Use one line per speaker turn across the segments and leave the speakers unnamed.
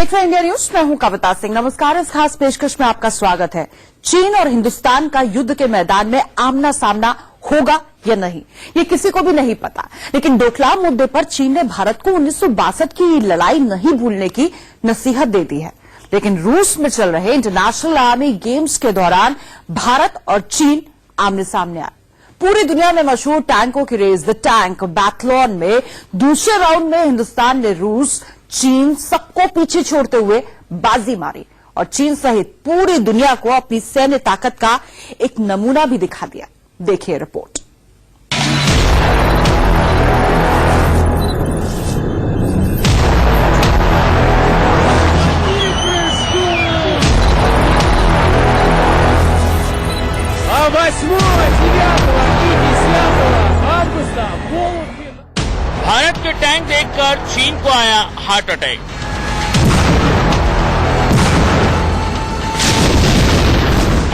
India news, मैं हूं कविता सिंह। नमस्कार। इस खास पेशकश में आपका स्वागत है। चीन और हिंदुस्तान का युद्ध के मैदान में आमना सामना होगा या नहीं, ये किसी को भी नहीं पता। लेकिन डोकलाम मुद्दे पर चीन ने भारत को 1962 की लड़ाई नहीं भूलने की नसीहत दे दी है। लेकिन रूस में चल रहे इंटरनेशनल आर्मी गेम्स के दौरान भारत और चीन आमने सामने आए। पूरी दुनिया में मशहूर टैंकों की रेस द टैंक बैथलॉन में दूसरे राउंड में हिंदुस्तान ने रूस, चीन सबको पीछे छोड़ते हुए बाजी मारी और चीन सहित पूरी दुनिया को अपनी सैन्य ताकत का एक नमूना भी दिखा दिया। देखिए रिपोर्ट।
भारत के टैंक देखकर चीन को आया हार्ट अटैक।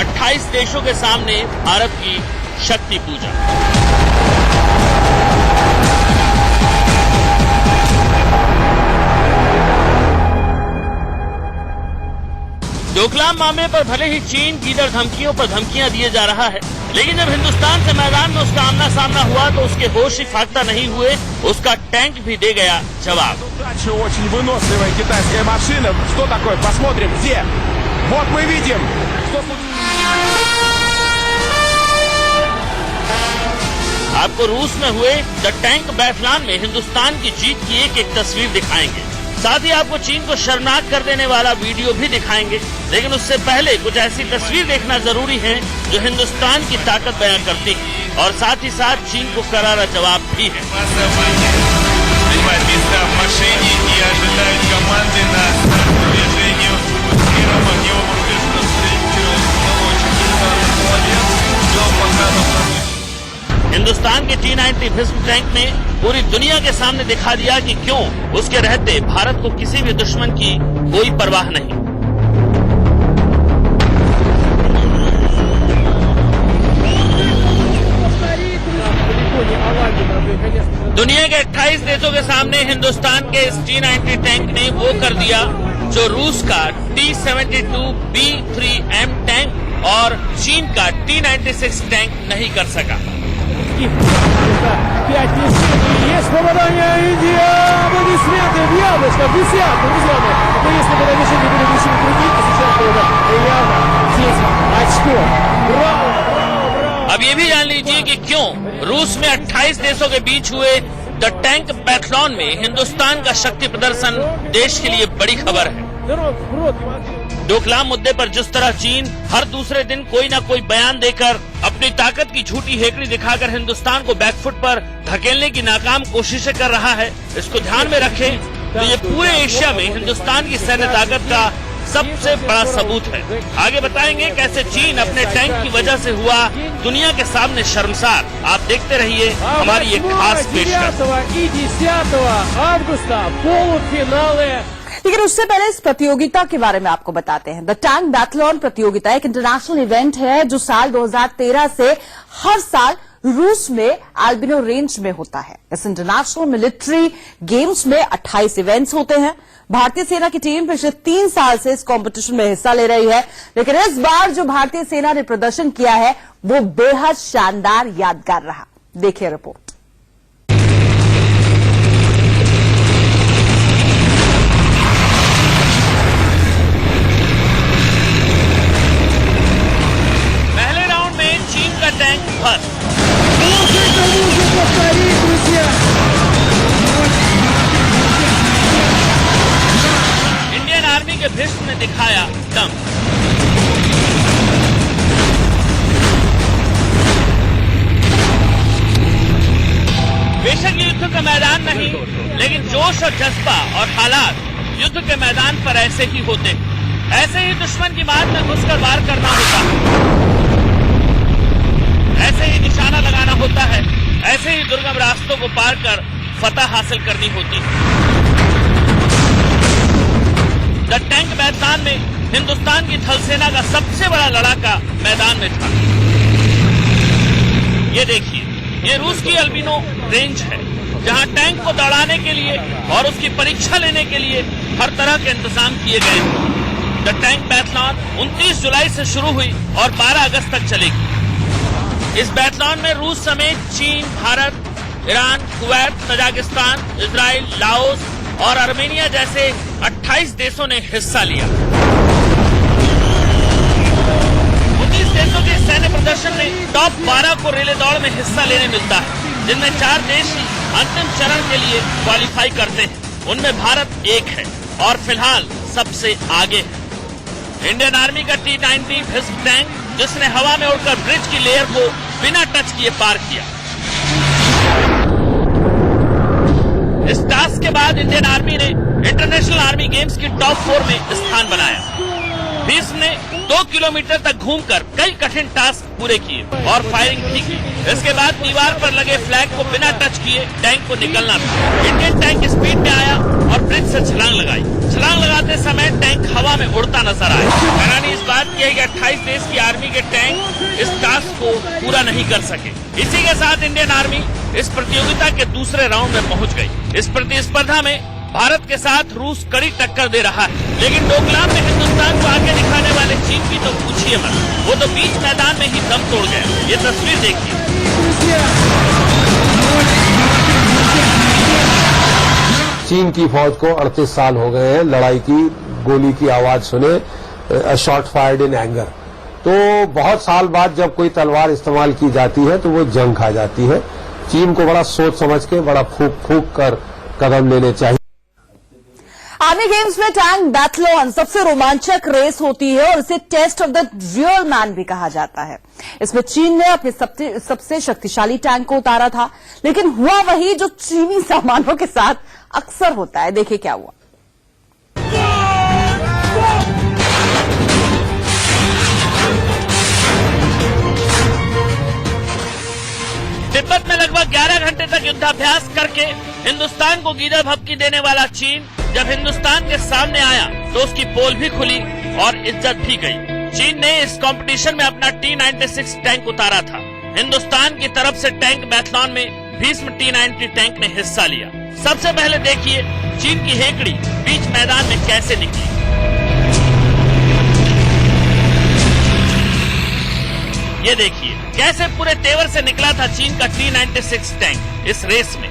अट्ठाईस देशों के सामने भारत की शक्ति पूजा। डोकलाम मामले पर भले ही चीन की दर धमकियों पर धमकियां दिए जा रहा है, लेकिन जब हिंदुस्तान से मैदान में उसका आमना सामना हुआ तो उसके होश ही फाख्ता नहीं हुए, उसका टैंक भी दे गया जवाब।
Очень выносливая китайская машина. Что такое? Посмотрим, где? Вот мы видим.
आपको रूस में हुए द टैंक बैथलॉन में हिंदुस्तान की जीत की एक एक तस्वीर दिखाएंगे। साथ ही आपको चीन को शर्मनाक कर देने वाला वीडियो भी दिखाएंगे। लेकिन उससे पहले कुछ ऐसी तस्वीर देखना जरूरी है जो हिंदुस्तान की ताकत बयां करती है और साथ ही साथ चीन को करारा जवाब भी है। हिंदुस्तान के T-90 भीष्म टैंक ने पूरी दुनिया के सामने दिखा दिया कि क्यों उसके रहते भारत को किसी भी दुश्मन की कोई परवाह नहीं। दुनिया के 28 देशों के सामने हिंदुस्तान के इस T-90 टैंक ने वो कर दिया जो रूस का T-72B3M टैंक और चीन का T-96 टैंक नहीं कर सका।
5 мишеней, есть попадание, Индия, аплодисменты в яблочко, в десятку, друзья мои. Но если бы это мишень были решили другие, то сейчас было явно здесь очко. Браво, браво, браво.
अब ये भी जान लीजिए कि क्यों रूस में 28 देशों के बीच हुए द टैंक बैथलॉन में हिंदुस्तान का शक्ति प्रदर्शन देश के लिए बड़ी खबर है। डोकलाम मुद्दे पर जिस तरह चीन हर दूसरे दिन कोई न कोई बयान देकर अपनी ताकत की झूठी हेकड़ी दिखाकर हिंदुस्तान को बैकफुट पर धकेलने की नाकाम कोशिशें कर रहा है, इसको ध्यान में रखें तो ये पूरे एशिया में हिंदुस्तान की सैन्य ताकत का सबसे बड़ा सबूत है। आगे बताएंगे कैसे चीन अपने टैंक की वजह से हुआ दुनिया के सामने शर्मसार। आप देखते रहिए हमारी एक खास पेशकश।
लेकिन उससे पहले इस प्रतियोगिता के बारे में आपको बताते हैं। द टैंक बैथलॉन प्रतियोगिता एक इंटरनेशनल इवेंट है जो साल 2013 से हर साल रूस में अल्बिनो रेंज में होता है। इस इंटरनेशनल मिलिट्री गेम्स में 28 इवेंट्स होते हैं। भारतीय सेना की टीम पिछले 3 साल से इस कंपटीशन में हिस्सा ले रही है, लेकिन इस बार जो भारतीय सेना ने प्रदर्शन किया है वो बेहद शानदार, यादगार रहा। देखिए रिपोर्ट।
टैंक भर इंडियन आर्मी के भीष्म ने दिखाया दम। बेशक ये युद्ध का मैदान नहीं, लेकिन जोश और जज्बा और हालात युद्ध के मैदान पर ऐसे ही होते। ऐसे ही दुश्मन की बात में घुसकर वार करना होता, ऐसे ही निशाना लगाना होता है, ऐसे ही दुर्गम रास्तों को पार कर फतह हासिल करनी होती है। द टैंक मैदान में हिंदुस्तान की थल सेना का सबसे बड़ा लड़ाका मैदान में था। ये देखिए, ये रूस की अल्बिनो रेंज है। जहां टैंक को दौड़ाने के लिए और उसकी परीक्षा लेने के लिए हर तरह के इंतजाम किए गए थे। द टैंक बैथलॉन 29 जुलाई से शुरू हुई और 12 अगस्त तक चलेगी। इस बैथलॉन में रूस समेत चीन, Bharat, Iran, Kuwait, Tajikistan, Israel, Laos और आर्मेनिया जैसे 28 देशों ने हिस्सा लिया। 19 देशों के सैन्य प्रदर्शन में टॉप 12 को रिले दौड़ में हिस्सा लेने मिलता है, जिनमें 4 देश ही अंतिम चरण के लिए क्वालिफाई करते हैं। उनमें भारत एक है और फिलहाल सबसे आगे है। इंडियन आर्मी का T-90 भीष्म टैंक, जिसने हवा में उड़कर ब्रिज की लेयर को बिना टच किए पार किया। इस टास्क के बाद इंडियन आर्मी ने इंटरनेशनल आर्मी गेम्स की टॉप 4 में स्थान बनाया। भीष्म ने 2 किलोमीटर तक घूमकर कई कठिन टास्क पूरे किए और फायरिंग भी की। इसके बाद दीवार पर लगे फ्लैग को बिना टच किए टैंक को निकलना था। इंडियन टैंक स्पीड में आया और ब्रिज से छलांग लगाई। छलांग लगाते समय टैंक हवा में उड़ता नजर आया। हैरानी इस बात की है कि 28 देश की आर्मी के टैंक इस टास्क को पूरा नहीं कर सके। इसी के साथ इंडियन आर्मी इस प्रतियोगिता के दूसरे राउंड में पहुंच गई। इस प्रतिस्पर्धा में भारत के साथ रूस कड़ी टक्कर दे रहा है, लेकिन डोकलाम में हिंदुस्तान को आगे दिखाने वाले चीन की तो पूछिए मत। वो तो बीच मैदान में ही दम तोड़ गया। ये तस्वीर देखिए।
चीन की फौज को 38 साल हो गए हैं लड़ाई की, गोली की आवाज सुने, शॉट फायर्ड इन एंगर। तो बहुत साल बाद जब कोई तलवार इस्तेमाल की जाती है तो वो जंग खा जाती है। चीन को बड़ा सोच समझ के, बड़ा फूक फूक कर कदम लेने चाहिए।
आर्मी गेम्स में टैंक बैथलॉन सबसे रोमांचक रेस होती है और इसे test of the real man भी कहा जाता है। इसमें चीन ने अपने सबसे शक्तिशाली टैंक को उतारा था, लेकिन हुआ वही जो चीनी सामानों के साथ अक्सर होता है। देखिए क्या हुआ।
तिब्बत में लगभग 11 घंटे तक युद्धाभ्यास करके हिंदुस्तान को गीदड़ भभकी देने वाला चीन जब हिंदुस्तान के सामने आया तो उसकी पोल भी खुली और इज्जत भी गई। चीन ने इस कंपटीशन में अपना T-96 टैंक उतारा था। हिंदुस्तान की तरफ से टैंक बैथलॉन में भीष्म T-90 टैंक ने हिस्सा लिया। सबसे पहले देखिए चीन की हेकड़ी बीच मैदान में कैसे निकली। ये देखिए कैसे पूरे तेवर से निकला था चीन का T-96 टैंक इस रेस में।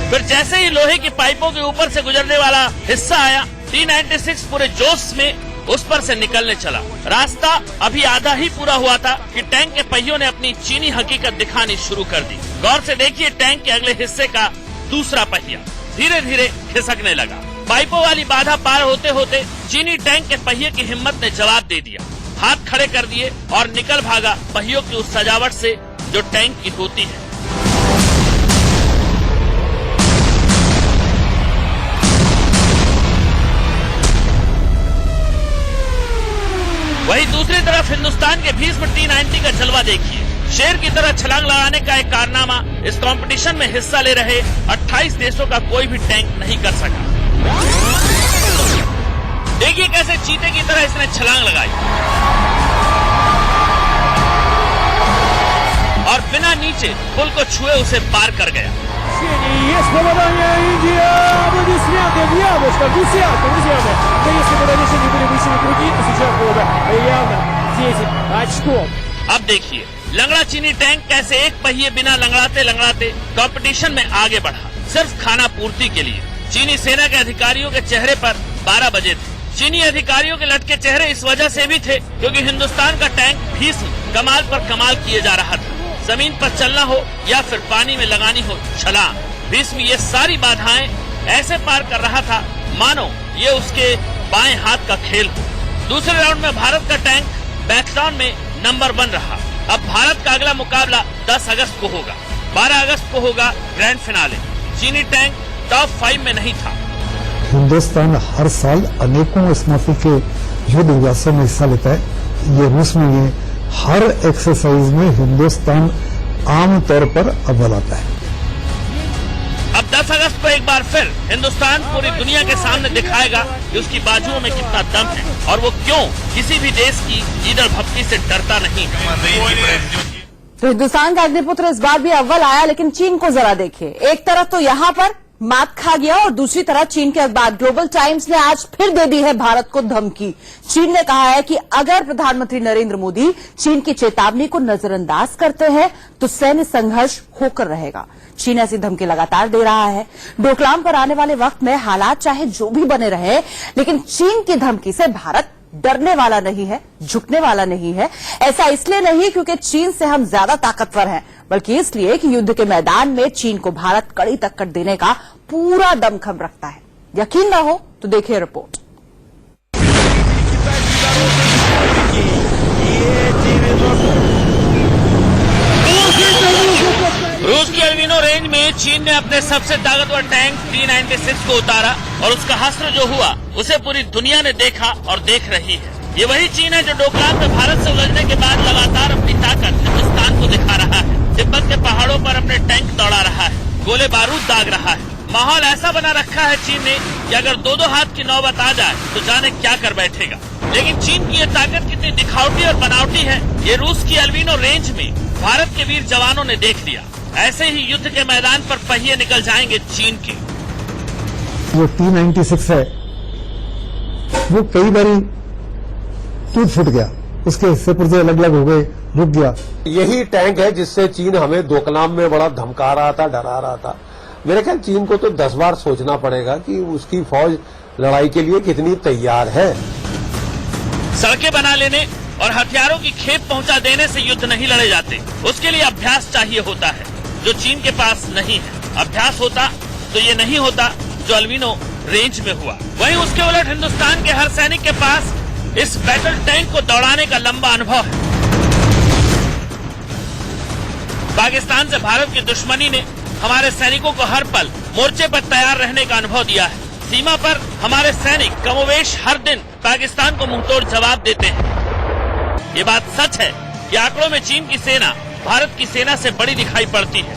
फिर जैसे ही लोहे की पाइपों के ऊपर से गुजरने वाला हिस्सा आया, T-96 पूरे जोश में उस पर से निकलने चला। रास्ता अभी आधा ही पूरा हुआ था कि टैंक के पहियों ने अपनी चीनी हकीकत दिखानी शुरू कर दी। गौर से देखिए टैंक के अगले हिस्से का दूसरा पहिया धीरे धीरे खिसकने लगा। पाइपों वाली बाधा पार होते होते चीनी टैंक के पहिए की हिम्मत ने जवाब दे दिया। हाथ खड़े कर दिए और निकल भागा पहियों की उस सजावट से जो टैंक की होती है। वहीं दूसरी तरफ हिंदुस्तान के भीष्म T-90 का जलवा देखिए। शेर की तरह छलांग लगाने का एक कारनामा इस कंपटीशन में हिस्सा ले रहे 28 देशों का कोई भी टैंक नहीं कर सका। देखिए कैसे चीते की तरह इसने छलांग लगाई और बिना नीचे पुल को छुए उसे पार कर गया।
Есть попадание, Индия! Аплодисменты в яблочко, в десятку, друзья мои. Но если бы донесения были выше круги, то сейчас было бы явно 10 очков.
अब देखिए लंगड़ा चीनी टैंक कैसे एक पहिए बिना लंगड़ाते लंगड़ाते कंपटीशन में आगे बढ़ा, सिर्फ खाना पूर्ति के लिए। चीनी सेना के अधिकारियों के चेहरे पर 12 बजे थे। चीनी अधिकारियों के लटके चेहरे इस वजह से भी थे क्योंकि हिंदुस्तान का टैंक भीष्म कमाल पर कमाल किए जा रहा था। जमीन पर चलना हो या फिर पानी में लगानी हो छलांग, भीष्म ये सारी बाधाएं ऐसे पार कर रहा था मानो ये उसके बाएं हाथ का खेल हो। दूसरे राउंड में भारत का टैंक बैथलॉन में नंबर 1 रहा। अब भारत का अगला मुकाबला 10 अगस्त को होगा। 12 अगस्त को होगा ग्रैंड फिनाले। चीनी टैंक टॉप 5 में नहीं था।
हिंदुस्तान हर साल अनेकों स्मृति के युद्ध अभ्यासों में हिस्सा लेता है। ये रूस में ये हर एक्सरसाइज में हिंदुस्तान आमतौर पर अव्वल आता है।
अब 10 अगस्त को एक बार फिर हिंदुस्तान पूरी दुनिया के सामने दिखाएगा कि उसकी बाजुओं में कितना दम है और वो क्यों किसी भी देश की गीदड़ भभकी से डरता नहीं है।
तो हिंदुस्तान का अग्निपुत्र इस बार भी अव्वल आया, लेकिन चीन को जरा देखिए। एक तरफ तो यहां पर मात खा गया और दूसरी तरफ चीन के अखबार ग्लोबल टाइम्स ने आज फिर दे दी है भारत को धमकी। चीन ने कहा है कि अगर प्रधानमंत्री नरेंद्र मोदी चीन की चेतावनी को नजरअंदाज करते हैं तो सैन्य संघर्ष होकर रहेगा। चीन ऐसी धमकी लगातार दे रहा है। डोकलाम पर आने वाले वक्त में हालात चाहे जो भी बने रहे, लेकिन चीन की धमकी से भारत डरने वाला नहीं है, झुकने वाला नहीं है। ऐसा इसलिए नहीं क्योंकि चीन से हम ज्यादा ताकतवर हैं, बल्कि इसलिए कि युद्ध के मैदान में चीन को भारत कड़ी टक्कर देने का पूरा दमखम रखता है। यकीन न हो तो देखिए रिपोर्ट।
रूस की अल्बिनो रेंज में चीन ने अपने सबसे ताकतवर टैंक T-96 को उतारा और उसका हश्र जो हुआ उसे पूरी दुनिया ने देखा और देख रही है। ये वही चीन है जो डोकलाम में भारत से उलझने के बाद लगातार अपनी ताकत हिंदुस्तान को दिखा रहा है। तिब्बत के पहाड़ों पर अपने टैंक दौड़ा रहा है, गोले बारूद दाग रहा है। माहौल ऐसा बना रखा है चीन ने कि अगर दो हाथ की नौबत आ जाए तो जाने क्या कर बैठेगा। लेकिन चीन की ये ताकत कितनी दिखावटी और बनावटी है, ये रूस की अल्बिनो रेंज में भारत के वीर जवानों ने देख लिया। ऐसे ही युद्ध के मैदान पर पहिए निकल जाएंगे चीन के।
जो T-96 है वो कई बारी टूट फूट गया, उसके हिस्से पुर्जे अलग अलग हो गए, रुक गया।
यही टैंक है जिससे चीन हमें डोकलाम में बड़ा धमका रहा था, डरा रहा था। मेरे ख्याल चीन को तो 10 बार सोचना पड़ेगा कि उसकी फौज लड़ाई के लिए कितनी तैयार है।
सड़कें बना लेने और हथियारों की खेप पहुंचा देने से युद्ध नहीं लड़े जाते, उसके लिए अभ्यास चाहिए होता है, जो चीन के पास नहीं है। अभ्यास होता तो ये नहीं होता जो अल्बिनो रेंज में हुआ। वहीं उसके उलट हिंदुस्तान के हर सैनिक के पास इस बैटल टैंक को दौड़ाने का लंबा अनुभव है। पाकिस्तान से भारत की दुश्मनी ने हमारे सैनिकों को हर पल मोर्चे पर तैयार रहने का अनुभव दिया है। सीमा पर हमारे सैनिक कमोवेश हर दिन पाकिस्तान को मुंहतोड़ जवाब देते हैं। ये बात सच है कि आंकड़ों में चीन की सेना भारत की सेना से बड़ी दिखाई पड़ती है।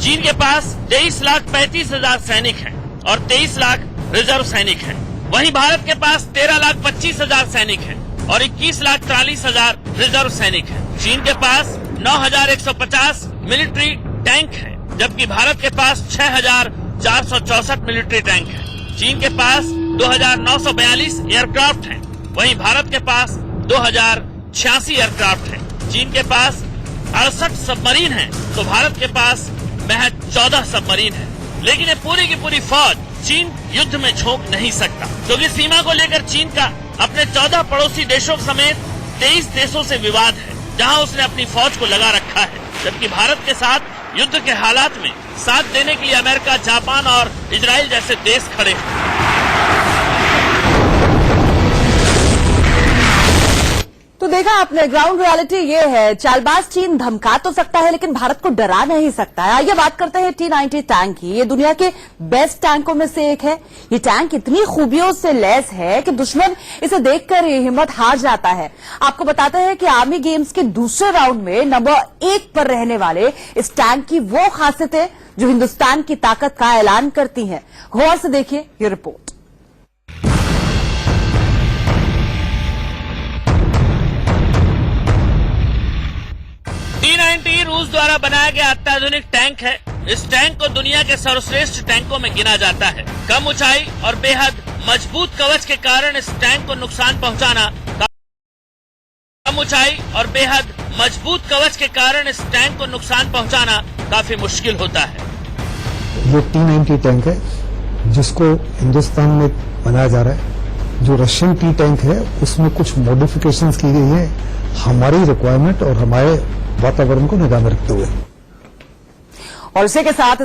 चीन के पास 23,35,000 सैनिक हैं और 23 लाख रिजर्व सैनिक हैं। वहीं भारत के पास 13,25,000 सैनिक हैं और 21,43,000 रिजर्व सैनिक हैं। चीन के पास 9,150 मिलिट्री टैंक हैं, जबकि भारत के पास 6,464 मिलिट्री टैंक हैं। चीन के पास 2,942 एयरक्राफ्ट हैं, वहीं भारत के पास 2,086 एयरक्राफ्ट हैं। चीन के पास 68 सबमरीन हैं, तो भारत के पास महज 14 सबमरीन हैं। लेकिन ये पूरी की पूरी फौज चीन युद्ध में झोंक नहीं सकता, क्योंकि सीमा को लेकर चीन का अपने 14 पड़ोसी देशों समेत 23 देशों से विवाद है, जहां उसने अपनी फौज को लगा रखा है। जबकि भारत के साथ युद्ध के हालात में साथ देने के लिए अमेरिका, जापान और इजराइल जैसे देश खड़े हैं।
तो देखा आपने, ग्राउंड रियलिटी ये है। चालबाज चीन धमका तो सकता है लेकिन भारत को डरा नहीं सकता है। आइए बात करते हैं T-90 टैंक की। ये दुनिया के बेस्ट टैंकों में से एक है। ये टैंक इतनी खूबियों से लैस है कि दुश्मन इसे देखकर ही हिम्मत हार जाता है। आपको बताते हैं कि आर्मी गेम्स के दूसरे राउंड में नंबर 1 पर रहने वाले इस टैंक की वो खासियतें जो हिंदुस्तान की ताकत का ऐलान करती हैं। गौर से देखिए ये रिपोर्ट।
T-90 रूस द्वारा बनाया गया अत्याधुनिक टैंक है। इस टैंक को दुनिया के सर्वश्रेष्ठ टैंकों में गिना जाता है। कम ऊंचाई और बेहद मजबूत कवच के कारण इस टैंक को नुकसान पहुंचाना काफी मुश्किल होता है।
ये T-90 टैंक है जिसको हिंदुस्तान में बनाया जा रहा है। जो रशियन T टैंक है उसमें कुछ मॉडिफिकेशंस की गई है हमारी रिक्वायरमेंट और हमारे वातावरण को निगाह में रखते हुए।
और इसी के साथ